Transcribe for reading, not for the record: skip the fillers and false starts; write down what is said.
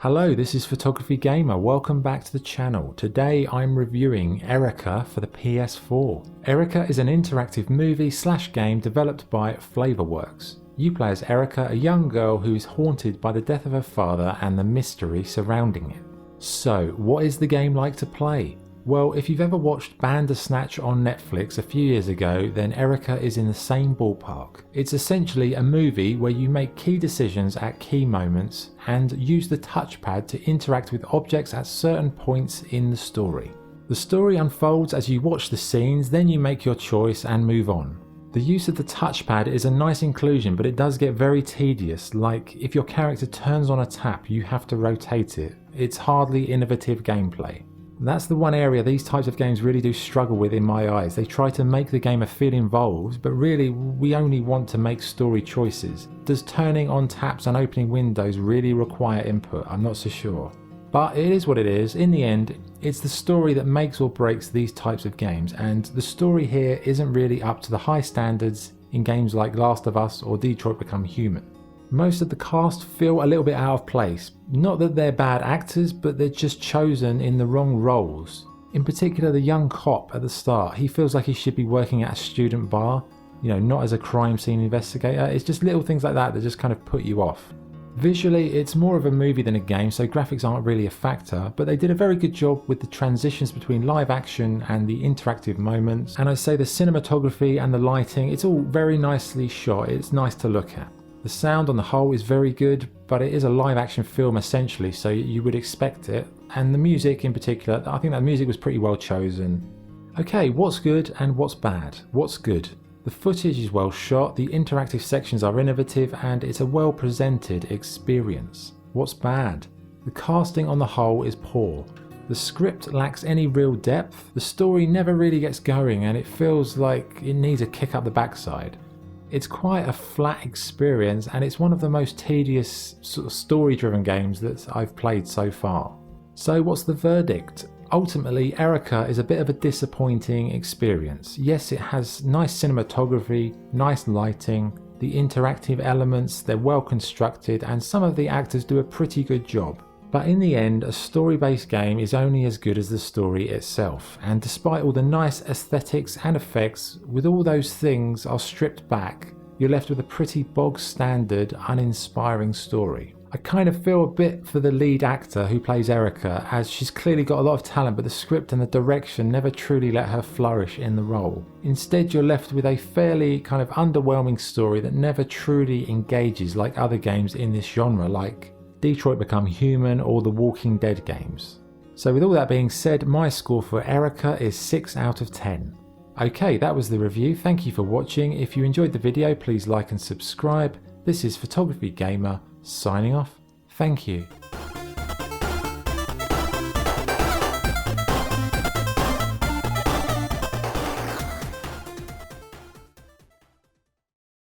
Hello, this is Photography Gamer. Welcome back to the channel. Today I'm reviewing Erica for the PS4. Erica is an interactive movie/game developed by Flavorworks. You play as Erica, a young girl who is haunted by the death of her father and the mystery surrounding it. So, what is the game like to play? Well, if you've ever watched Bandersnatch on Netflix a few years ago, then Erica is in the same ballpark. It's essentially a movie where you make key decisions at key moments and use the touchpad to interact with objects at certain points in the story. The story unfolds as you watch the scenes, then you make your choice and move on. The use of the touchpad is a nice inclusion, but it does get very tedious, like if your character turns on a tap you have to rotate it. It's hardly innovative gameplay. That's the one area these types of games really do struggle with in my eyes. They try to make the gamer feel involved, but really we only want to make story choices. Does turning on taps and opening windows really require input? I'm not so sure. But it is what it is. In the end, it's the story that makes or breaks these types of games, and the story here isn't really up to the high standards in games like Last of Us or Detroit Become Human. Most of the cast feel a little bit out of place. Not that they're bad actors, but they're just chosen in the wrong roles. In particular, the young cop at the start, he feels like he should be working at a student bar, not as a crime scene investigator. It's just little things like that that just kind of put you off. Visually, it's more of a movie than a game, so graphics aren't really a factor, but they did a very good job with the transitions between live action and the interactive moments. And I'd say the cinematography and the lighting, it's all very nicely shot. It's nice to look at. The sound on the whole is very good, but it is a live action film essentially, so you would expect it. And the music in particular, I think that music was pretty well chosen. Okay, what's good and what's bad? What's good? The footage is well shot, the interactive sections are innovative, and it's a well presented experience. What's bad? The casting on the whole is poor. The script lacks any real depth, the story never really gets going, and it feels like it needs a kick up the backside. It's quite a flat experience, and it's one of the most tedious sort of story-driven games that I've played so far. So what's the verdict? Ultimately, Erica is a bit of a disappointing experience. Yes, it has nice cinematography, nice lighting, the interactive elements, they're well constructed, and some of the actors do a pretty good job. But in the end, a story-based game is only as good as the story itself, and despite all the nice aesthetics and effects, with all those things are stripped back, you're left with a pretty bog-standard, uninspiring story. I kind of feel a bit for the lead actor who plays Erica, as she's clearly got a lot of talent, but the script and the direction never truly let her flourish in the role. Instead, you're left with a fairly kind of underwhelming story that never truly engages like other games in this genre, like Detroit Become Human or the Walking Dead games. So with all that being said, my score for Erica is 6 out of 10. Okay, that was the review. Thank you for watching. If you enjoyed the video, please like and subscribe. This is Photography Gamer, signing off. Thank you.